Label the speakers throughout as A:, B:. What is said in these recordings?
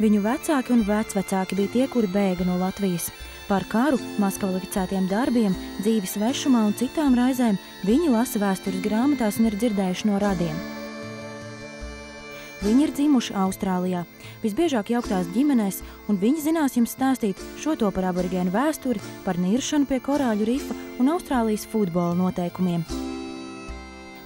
A: Viņu vecāki un vecvecāki bija tie, kuri bēga no Latvijas. Par karu, mazkvalificētiem darbiem, dzīvi svešumā un citām raizēm viņi lasa vēstures grāmatās un ir dzirdējuši no radiem. Viņi ir dzimuši Austrālijā, visbiežāk jauktās ģimenēs, un viņi zinās jums stāstīt šo to par aborigēnu vēsturi, par niršanu pie korāļu rifa un Austrālijas futbola noteikumiem.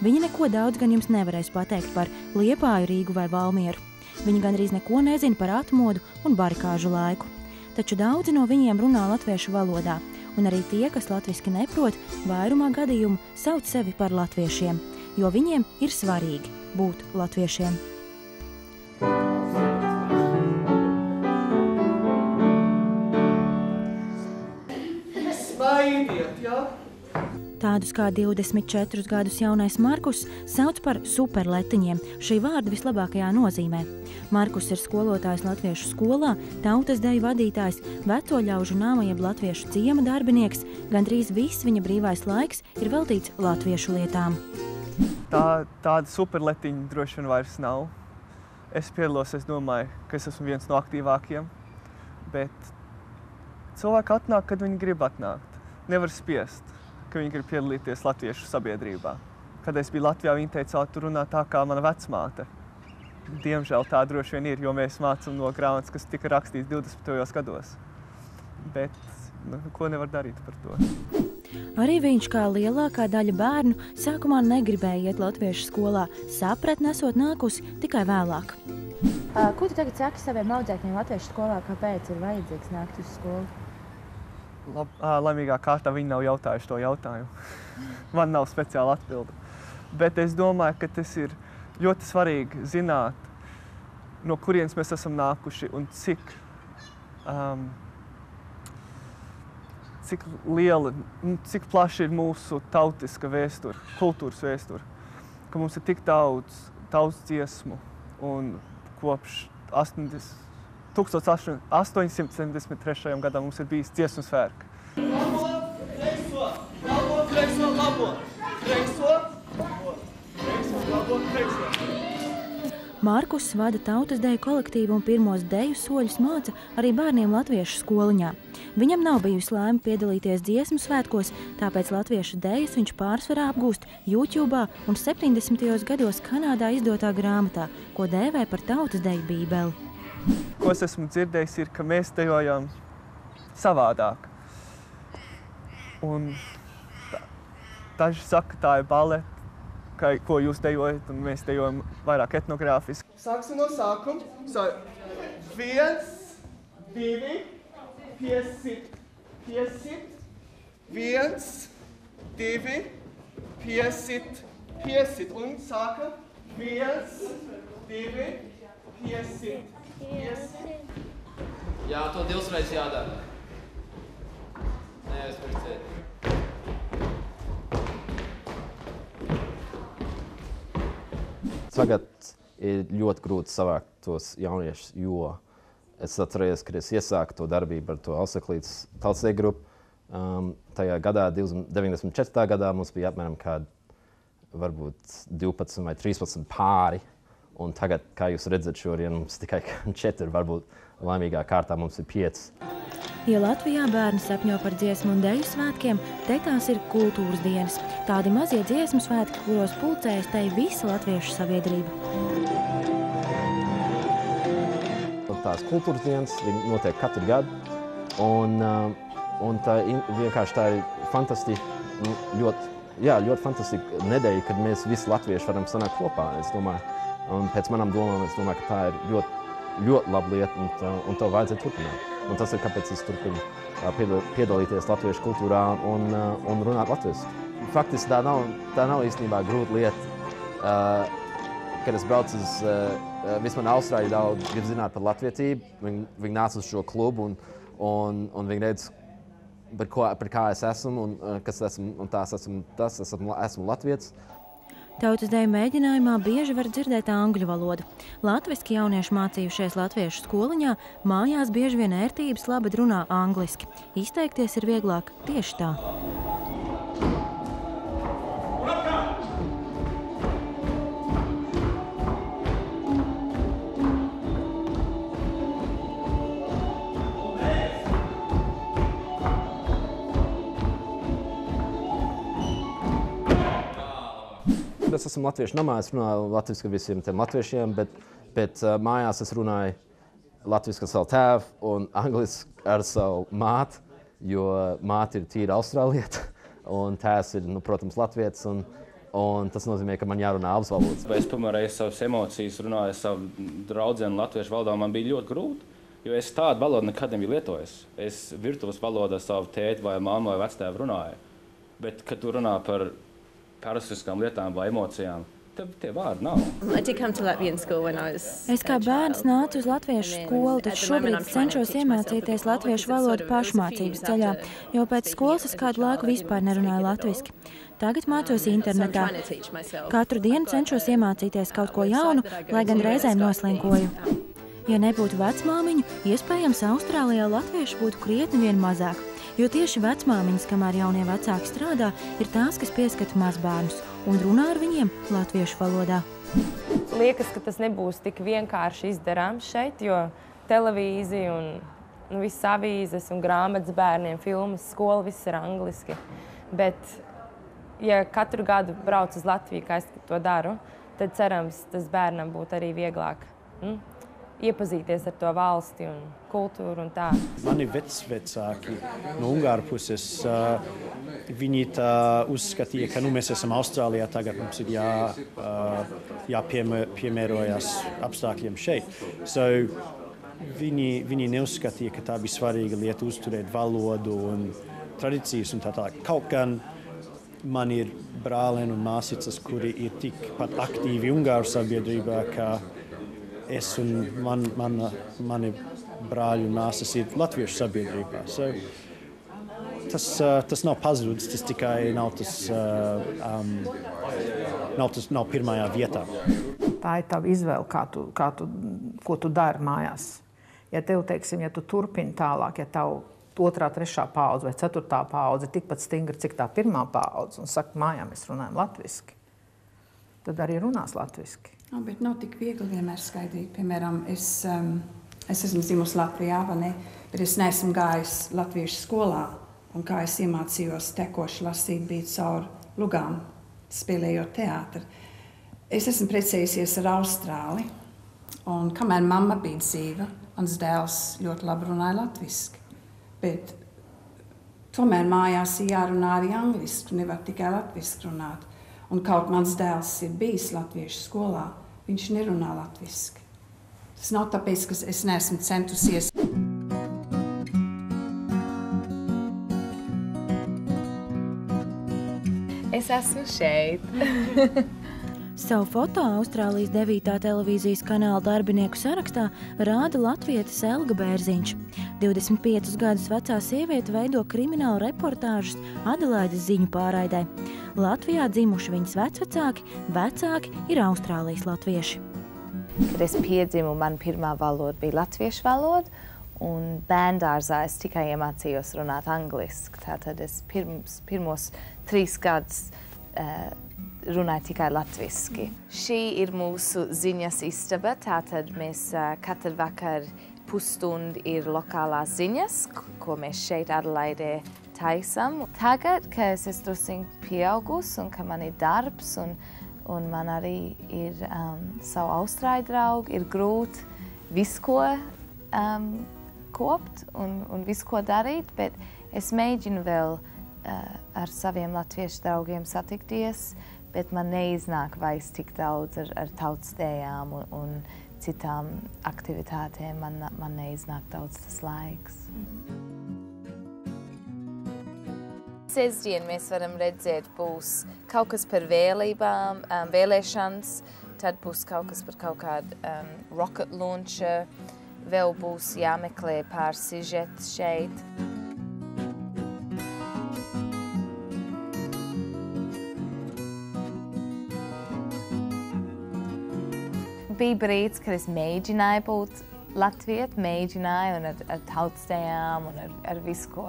A: Viņi neko daudz gan jums nevarēs pateikt par Liepāju, Rīgu vai Valmieru. Viņi gandrīz neko nezina par atmodu un barikāžu laiku. Taču daudzi no viņiem runā latviešu valodā, un arī tie, kas latviski neprot, vairumā gadījumu sauc sevi par latviešiem, jo viņiem ir svarīgi būt latviešiem.
B: Smaidiet, jā?
A: Tādus kā 24 gadus jaunais Markus sauc par superletiņiem, šī vārda vislabākajā nozīmē. Markus ir skolotājs latviešu skolā, tautas deju vadītājs, vecoļaužu nama jeb latviešu ciema darbinieks, gandrīz viss viņa brīvais laiks ir veltīts latviešu lietām.
B: Tāda superletiņa droši vien vairs nav. Es piedalos, es domāju, ka es esmu viens no aktīvākiem, bet cilvēki atnāk, kad viņi grib atnākt. Nevar spiest, ka viņi grib piedalīties latviešu sabiedrībā. Kad es biju Latvijā, viņi teica, tu runā tā kā mana vecmāte. Diemžēl tā droši vien ir, jo mēs mācām no grāmatas, kas tika rakstīts 20. gados. Bet ko nevar darīt par to.
A: Arī viņš, kā lielākā daļa bērnu, sākumā negribēja iet latviešu skolā, sapratne esot nākusi tikai vēlāk.
C: Ko tu tagad saki saviem audzēkņiem latviešu skolā, kāpēc ir vajadzīgs nākt uz skolu?
B: Laimīgā kārtā viņi nav jautājuši to jautājumu. Man nav speciāla atbilde. Bet es domāju, ka tas ir ļoti svarīgi zināt, no kurienes mēs esam nākuši un cik liela, cik plaša ir mūsu tautiska vēsture, kultūras vēsture. Ka mums ir tik daudz dziesmu un kopš 1873. gadā mums ir bijis dziesmu svētki. Labo, kreiso, labo, kreiso, labo, kreiso, labo, kreiso, labo, kreiso.
A: Markus vada tautas deju kolektīvu un pirmos deju soļus māca arī bērniem latviešu skoliņā. Viņam nav bijusi laime piedalīties dziesmu svētkos, tāpēc latviešu dejas viņš pārsvarā apgūst YouTube'ā un 70. gados Kanādā izdotā grāmatā, ko dēvē par tautas deju bībeli.
B: Ko es esmu dzirdējis, ir, ka mēs dejojam savādāk. Un daži saka, tā ir balete, ko jūs dejojat, un mēs dejojam vairāk etnogrāfiski. Sāksim no sākuma. 1, 2, 50, 50. 1, 2, 50, 50. Un sākam. 1, 2, 50.
D: Jā, to 2 reizes jādara. Nē, es pircēt.
E: Tagad ir ļoti grūti savākt tos jauniešus, jo es atceros, kad es iesāku to darbību ar to Auseklītes tautas deju grupu. Tajā gadā, 94. gadā, mums bija apmēram kādi varbūt 12 vai 13 pāri. Un tagad, kā jūs redzat, šodien mums tikai 4, varbūt laimīgā kārtā mums ir 5.
A: Ja Latvijā bērni sapņo par dziesmu un deju svētkiem, te tās ir kultūras dienas. Tādi mazie dziesmu svētki, kuros pulcējas te visa latviešu sabiedrība.
E: Tās kultūras dienas notiek katru gadu, un tā vienkārši tā ir fantastiska, ļoti fantastiska nedēļa, kad mēs visi latvieši varam sanākt kopā, es domāju. Un pēc manām domām, es domāju, ka tā ir ļoti laba lieta, un to vajadzētu turpināt. Un tas ir, kāpēc es turpinu piedalīties latviešu kultūrā un runāt latviešu. Faktiski tā nav īstenībā grūta lieta. Kad es braucu uz vismaz Austrāliju, daudz grib zināt par latvietību. Viņi nāca uz šo klubu un viņi redz, par kā es esmu un kas esmu, un esmu latvietis.
A: Tautas deju mēģinājumā bieži var dzirdēt angļu valodu. Latviski jaunieši mācījušies latviešu skoliņā, mājās bieži vien ērtības labi runā angliski. Izteikties ir vieglāk tieši tā.
E: es esmu latviešu namā, es runāju latviski ar visiem tiem latviešiem, bet mājās es runāju latviski ar savu tēvu un angliski ar savu māti, jo māte ir tīra austrālieta un tēvs ir, protams, latvietis. Un tas nozīmē, ka man jārunā abas valodas.
F: Es pirmā reizi savas emocijas runāju ar savu draudzeni latviešu valodā, man bija ļoti grūti, jo es tādu valodu nekad nebiju lietojis. Es virtuves valodā savu tēti vai mammu vai vectēvu runāju, bet, kad tu runā par personiskām lietām vai emocijām, tie vārdi nav.
A: Es kā bērns nācu uz latviešu skolu, taču šobrīd cenšos iemācīties latviešu valodu pašmācības ceļā, jo pēc skolas es kādu laiku vispār nerunāju latviski. Tagad mācos internetā. Katru dienu cenšos iemācīties kaut ko jaunu, lai gan reizēm noslinkoju. Ja nebūtu vecmāmiņu, iespējams, Austrālijā latviešu būtu krietni vien mazāk, jo tieši vecmāmiņas, kamēr jaunie vecāki strādā, ir tās, kas pieskata mazbērnus un runā ar viņiem latviešu valodā.
G: Liekas, ka tas nebūs tik vienkārši izdarāms šeit, jo televīzija un visas avīzes un grāmatas bērniem, filmas, skola, viss ir angliski. Bet, ja katru gadu brauc uz Latviju, kā es to daru, tad cerams, tas bērnam būtu arī vieglāk iepazīties ar to valsti un kultūru un tā.
H: Mani vecvecāki no Ungāru puses, viņi uzskatīja, ka mēs esam Austrālijā, tagad mums ir jāpiemērojas apstākļiem šeit. So, viņi neuzskatīja, ka tā bija svarīga lieta uzturēt valodu un tradīcijas un tā tālāk. Kaut gan man ir brālēni un māsicas, kuri ir tikpat aktīvi Ungāru sabiedrībā, ka es un mani brāļi un māsas ir latviešu sabiedrībā. So, tas nav pazudis, tas tikai nav pirmajā vietā.
I: Tā ir tava izvēle, ko tu dari mājās. Ja tev, teiksim, ja tu turpini tālāk, ja tavu 2., 3. paudze vai 4. paudze ir tikpat stingra, cik tā 1. paudze, un saka, mājā mēs runājam latviski, tad arī runās latviski.
J: No, bet nav tik viegli vienmēr skaidrīt. Piemēram, es esmu dzimusi Latvijā, bet es neesmu gājis latviešu skolā. Un kā es iemācījos tekoši lasīt, bija caur lugām, spēlējot teātri. Es esmu precējusies ar Austrāli, un kamēr mamma bija dzīva, mans dēls ļoti labi runāja latviski. Bet tomēr mājās ir jārunā arī angliski, nevar tikai latviski runāt. Un kaut mans dēls ir bijis latviešu skolā, viņš nerunā latviski. Tas nav tāpēc, ka es neesmu centusies.
G: Es esmu šeit.
A: Savu foto Austrālijas 9. televīzijas kanāla darbinieku sarakstā rāda latvietis Elga Bērziņš. 25 gadus vecā sieviete veido kriminālu reportāžas Adelaides ziņu pārraidē. Latvijā dzimuši viņas vecāki ir Austrālijas latvieši.
K: Kad es piedzimu, man pirmā valoda bija latviešu valoda, un bērndārzā es tikai iemācījos runāt angliski. Tātad es pirmos 3 gadus runāju tikai latviski. Šī ir mūsu ziņas istaba, tātad mēs katru vakaru pusstundu ir lokālās ziņas, ko mēs šeit Adelaidē taisam. Tagad, kad es esmu drusku pieaugusi un ka man ir darbs un man arī ir savu austrāļu draugu, ir grūti visu ko kopt un visu ko darīt, bet es mēģinu vēl ar saviem latviešu draugiem satikties, bet man neiznāk vairs tik daudz ar tautstējām un citām aktivitātēm. Man neiznāk daudz tas laiks. Sestdien mēs varam redzēt, būs kaut kas par vēlībām, vēlēšanas, tad būs kaut kas par kaut kādu rocket launcher, vēl būs jāmeklē pār sižets šeit. Bija brīdis, kad es mēģināju būt latvieti, mēģināju un ar tautstējām un ar visu ko,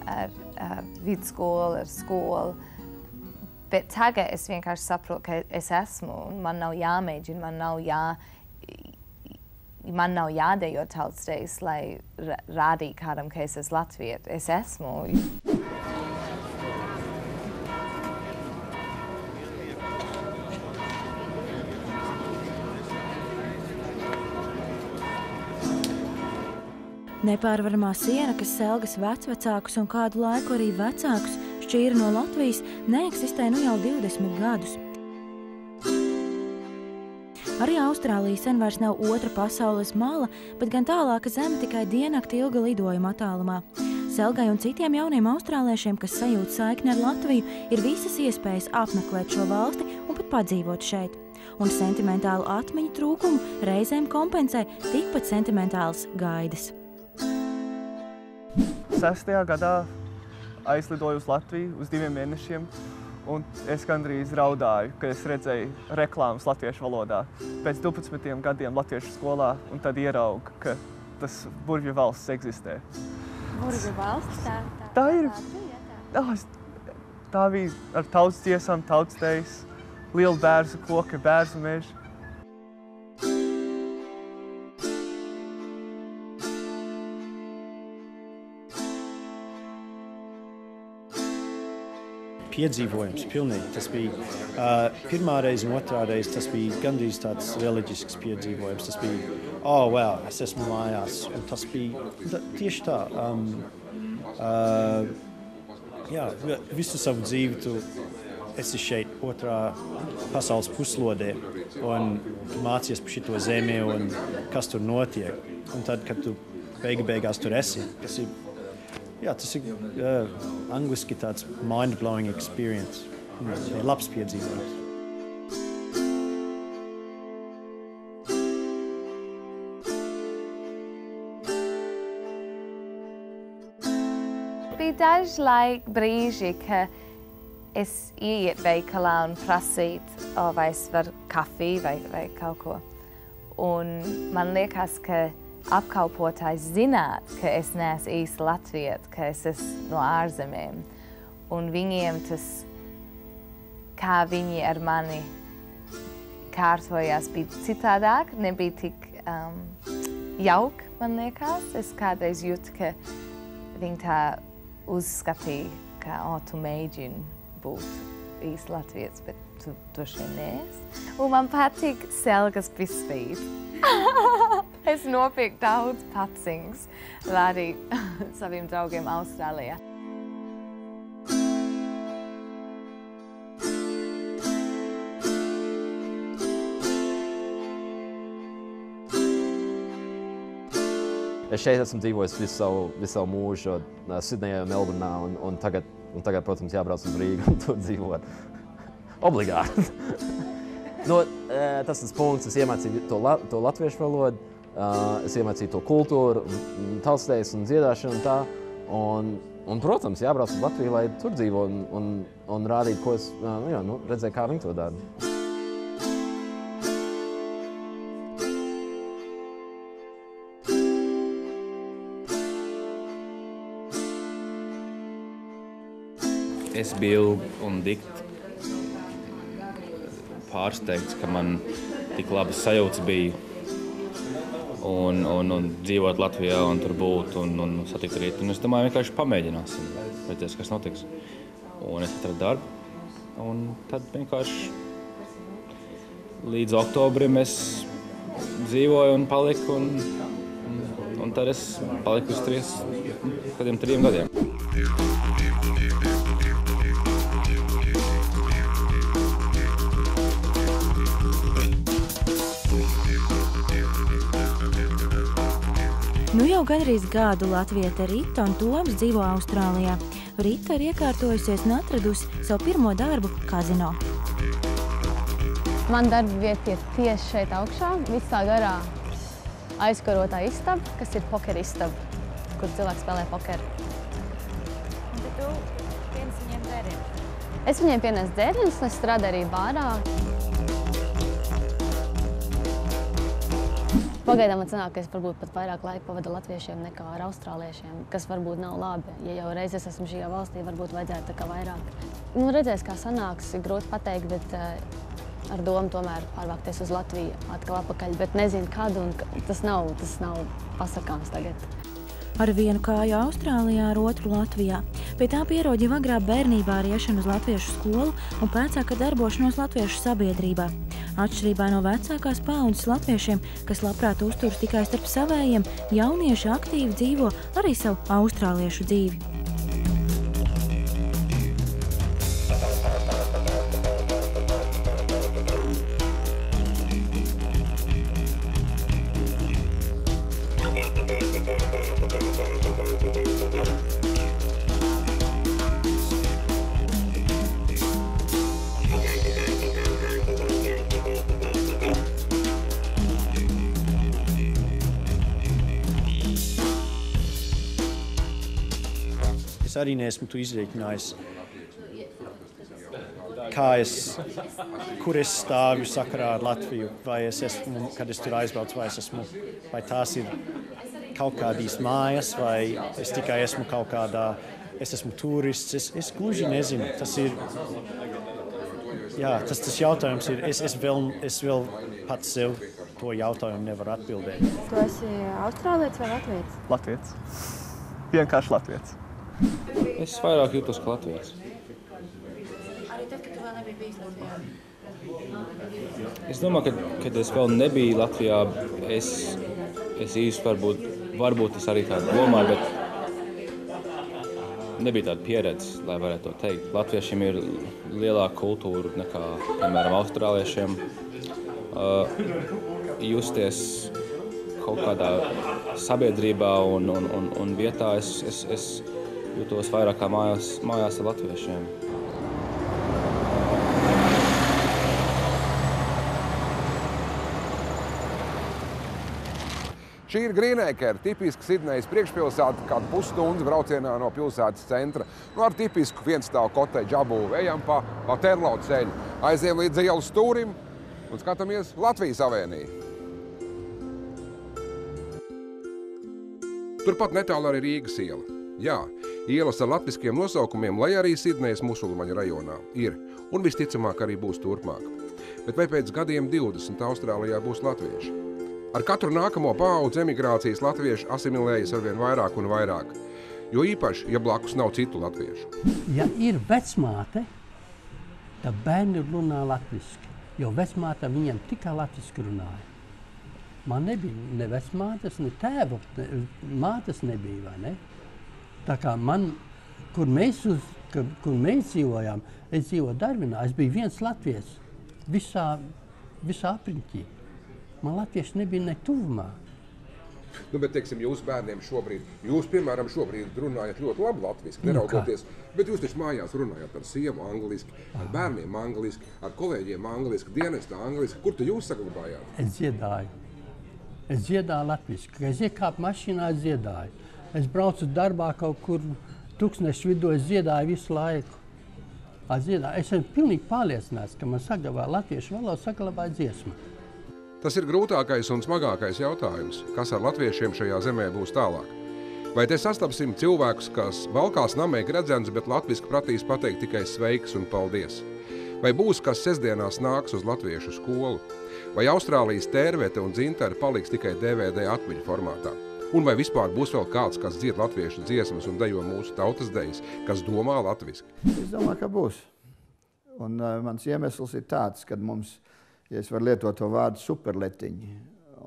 K: ar vidskolu, ar skolu. Bet tagad es vienkārši saprotu, ka es esmu un man nav jāmēģina, man nav jādejo tautstējas, lai rādītu kādam, ka es esmu latvieti. Es esmu.
A: Nepārvaramā siena, kas Selgas vecvecākus un kādu laiku arī vecākus šķīra no Latvijas, neeksistē nu jau 20 gadus. Arī Austrālija sen vairs nav otra pasaules mala, bet gan tālāka zeme tikai diennakti ilga lidojuma attālumā. Selgai un citiem jauniem austrāliešiem, kas sajūt saikni ar Latviju, ir visas iespējas apmeklēt šo valsti un pat padzīvot šeit. Un sentimentālu atmiņu trūkumu reizēm kompensē tikpat sentimentāls gaidas.
B: 6. gadā aizlidoju uz Latviju uz 2 mēnešiem, un es gandrīz raudāju, kad es redzēju reklāmas latviešu valodā. Pēc 12 gadiem latviešu skolā, un tad ieraugu, ka tas burvju valsts eksistē.
C: Burvju valsts?
B: Tā ir. Tā bija ar tautas dziesām, tautas dejas, liela bērzu koka, bērzu meža.
H: Piedzīvojums, pilnīgi. Tas bija pirmā reize un otrā reize, tas bija gandrīz tāds reliģisks piedzīvojums. Tas bija, wow, es esmu mājās. Un tas bija tieši tā. Visu savu dzīvi tu esi šeit otrā pasaules puslodē un mācies par šito zemi un kas tur notiek. Un tad, kad tu beigās tur esi, tas ir angliski tāds mind-blowing experience. Labs piedzīvojums.
K: Bija daži brīži, ka es ieiet veikalā un prasīt, vai es varu kafiju vai kaut ko. Un man liekas, ka apkalpotājs zināt, ka es neesmu īsti latvieta, ka es esmu no ārzemēm. Un viņiem tas, kā viņi ar mani kārtojās, bija citādāk, nebija tik jauki, man liekas. Es kādreiz jūtu, ka viņi tā uzskatīja, ka tu mēģini būt īsti latvietis, bet tu droši vien neesi. Un man patīk Selgas bispīti. Es nopirku daudz paciņas, arī saviem draugiem Austrālijā.
E: Es šeit esmu dzīvojis visu savu mūžu Sidnejā un Melburnā, un tagad, protams, jābrauc uz Rīgu un tur dzīvot. Obligāti. Tas punkts, es iemācīju to latviešu valodu, es iemācīju to kultūru, tautsdejas un dziedāšanu un tā. Un, protams, jābrauc uz Latviju, lai tur dzīvo un rādīt, ko es redzēju, kā viņi to dara.
F: Es biju un Dikti pārsteigts, ka man tik labas sajūtas bija un dzīvot Latvijā un tur būt un satikt rīt. Un es domāju, vienkārši pamēģināsim, redzēs, kas notiks. Un es atradu darbu un tad vienkārši līdz oktobrim es dzīvoju un paliku un tad es paliku uz 3 gadiem.
A: Nu jau gandrīz gadu latviete Rita un Toms dzīvo Austrālijā. Rita ir iekārtojusies un atradusi savu pirmo darbu kazino.
L: Man darba vieta ir tieši šeit augšā, visā garā aizkarotā istaba, kas ir poker istaba, kur cilvēks spēlē pokeru.
C: Un tad tu pienes viņiem dzērienus?
L: Es viņiem pienesu dzērienus, un es strādāju arī bārā. Pagaidām man sanāk, ka es varbūt pat vairāk laika pavadu latviešiem nekā ar austrāliešiem, kas varbūt nav labi. Ja jau reiz es esmu šajā valstī, varbūt vajadzētu tā kā vairāk. Redzēs, kā sanāks, ir grūti pateikt, bet ar domu tomēr pārvākties uz Latviju atkal apakaļ, bet nezinu kad, un tas nav pasakāms tagad.
A: Ar vienu kāju Austrālijā, ar otru Latvijā. Pie tā pierod jau agrā bērnībā ar iešanu uz latviešu skolu un pēcāka darbošanos latviešu sabiedrībā. Atšķirībā no vecākās paaudzes latviešiem, kas labprāt uzturas tikai starp savējiem, jaunieši aktīvi dzīvo arī savu austrāliešu dzīvi.
H: Es arī neesmu tu izrēķinājis, kur es stāvu sakarā ar Latviju, vai es esmu, kad es tur aizbraucu, vai tās ir kaut kādīs mājas, vai es tikai esmu kaut kādā, es esmu turists, es gluži nezinu. Tas ir, jā, tas jautājums ir, es vēl pats sev to jautājumu nevaru atbildēt.
C: Tu esi austrālietis vai latvietis?
B: Latvietis. Vienkārši latvietis.
F: Es vairāk jūtos kā latvietis.
C: Arī tad, kad tu vēl nebija bijis Latvijā?
F: Es domāju, kad es vēl nebiju Latvijā, es īsti varbūt es arī tādu domāju, bet nebija tāda pieredze, lai varētu to teikt. Latviešiem ir lielāka kultūra nekā, piemēram, austrāliešiem. Justies kaut kādā sabiedrībā un vietā es jūtos vairāk kā mājās ar latviešiem.
M: Šī ir Greenacre, tipiska Sidnejas priekšpilsēta, kādu pusstundas braucienā no pilsētas centra. Ar tipisku vienstāvu kotedžu apbūvi ejam pa Terlau ceļu. Aizejam līdz ielas stūrim un skatāmies Latvijas avēnī. Turpat netālu arī Rīgas iela. Jā, ielas ar latviskiem nosaukumiem, lai arī Sidnejas musulmaņu rajonā ir, un visticamāk arī būs turpmāk. Bet vai pēc gadiem 20 Austrālijā būs latvieši? Ar katru nākamo paudzi emigrācijas latvieši asimilējas arvien vairāk un vairāk, jo īpaši, ja blakus nav citu latviešu.
N: Ja ir vecmāte, tad bērni runā latviski, jo vecmāte viņam tikai latviski runāja. Man nebija ne vecmātes, ne tēva, mātes nebija, vai ne? Tā kā man, kur mēs dzīvojām, es dzīvoju Darvinā, es biju viens latvietis visā apriņķī. Man latvieši nebija ne tuvumā.
M: Bet, teiksim, jūsu bērniem šobrīd, jūs, piemēram, šobrīd runājat ļoti labi latviski, neraugoties, bet jūs taču mājās runājat ar sievu angliski, ar bērniem angliski, ar kolēģiem angliski, dienestā angliski. Kur tu jūs saglabājāt?
N: Es dziedāju latviski. Kad es iekāpu mašīnā, es dziedāju. Es braucu darbā kaut kur tūkstnešu vidū, es dziedāju visu laiku. Es esmu pilnīgi pārliecināts, ka man saglabāja latviešu valodu, saglabāja dziesmu.
M: Tas ir grūtākais un smagākais jautājums, kas ar latviešiem šajā zemē būs tālāk. Vai te sastapsim cilvēkus, kas valkās namēk redzens, bet latviski pratīs pateikt tikai sveiks un paldies? Vai būs, kas sestdienās nāks uz latviešu skolu? Vai Austrālijas tērvete un dzintari paliks tikai DVD atmiņu formātā? Un vai vispār būs vēl kāds, kas dzied latviešu dziesmas un dejo mūsu tautas dejas, kas domā latviski?
O: Es domāju, ka būs. Un mans iemesls ir tāds, kad mums, ja es varu lietot to vārdu superletiņi,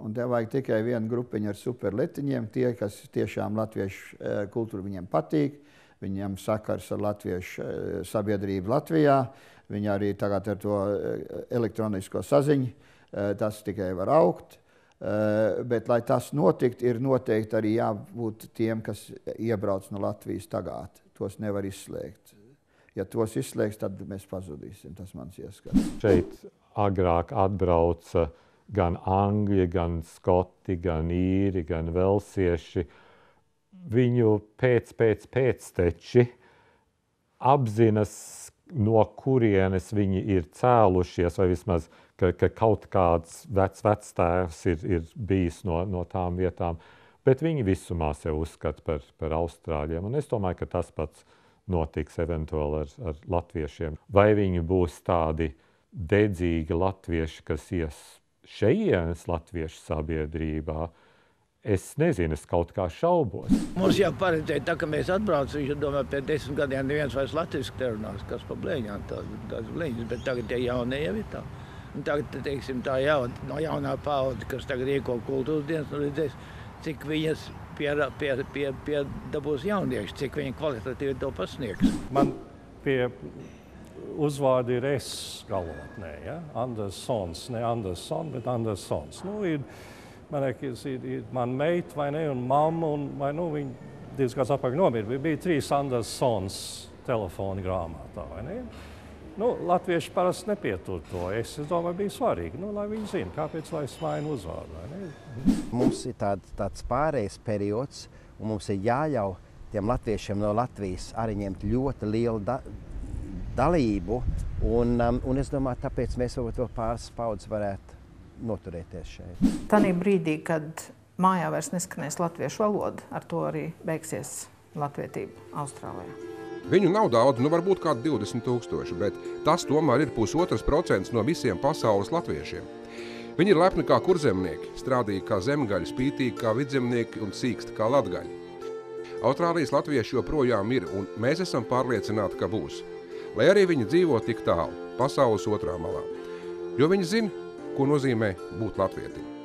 O: un te vajag tikai vienu grupiņu ar superletiņiem, tie, kas tiešām latviešu kultūru viņiem patīk, viņiem sakars ar latviešu sabiedrību Latvijā, viņi arī tagad ar to elektronisko saziņu, tas tikai var augt. Bet, lai tas notikt, ir noteikti arī jābūt tiem, kas iebrauc no Latvijas tagad. Tos nevar izslēgt. Ja tos izslēgs, tad mēs pazudīsim. Tas mans ieskats.
P: Šeit agrāk atbrauca gan angļi, gan skoti, gan īri, gan velsieši. Viņu pēcteči apzinas, no kurienes viņi ir cēlušies, vai vismaz ka kaut kāds vectēvs ir bijis no tām vietām, bet viņi visumā sev uzskata par austrāļiem. Un es domāju, ka tas pats notiks eventuāli ar latviešiem. Vai viņi būs tādi dedzīgi latvieši, kas ies šejienes latviešu sabiedrībā? Es nezinu, es kaut kā šaubos.
Q: Mums jau paredzēja tā, ka mēs atbraucam, viņš domā, pēc 10 gadiem neviens vairs latviski nerunās, kas pa blēņām tās blēņas, bet tagad tie jaunie jau ir tā. Un tagad, teiksim, tā no jaunā paudze, kas tagad ieko kultūras dienas, nu redzēs, cik viņas piedabūs jaunieši, cik viņi kvalitatīvi to pasniegs.
R: Man pie uzvārdi ir es galotnē, ja? Andersons, ne Anderson, bet Andersons. Nu, man liekas, ir man meita vai ne, un mamma, un vai nu viņi divas gadus atpakaļ nomira. Bija 3 Andersons telefoni grāmatā, vai ne? Nu, latvieši parasti nepietur to. Es domāju, bija svarīgi, lai viņi zina, kāpēc lai es mainu uzvārdu, vai ne?
S: Mums ir tāds pārējais periods, un mums ir jāļauj tiem latviešiem no Latvijas arī ņemt ļoti lielu dalību, un es domāju, tāpēc mēs varbūt vēl pāris paudzes varētu noturēties šeit.
I: Tanī brīdī, kad mājā vairs neskanēs latviešu valoda, ar to arī beigsies latvietība Austrālijā.
M: Viņu nav daudz, varbūt kādi 20 000, bet tas tomēr ir 1,5% no visiem pasaules latviešiem. Viņi ir lepni kā kurzemnieki, strādīgi kā zemgaļi, spītīgi kā vidzemnieki un sīksti kā latgaļi. Austrālijas latvieši joprojām ir, un mēs esam pārliecināti, ka būs. Lai arī viņi dzīvo tik tālu, pasaules otrā malā, jo viņi zina, ko nozīmē būt latvietim.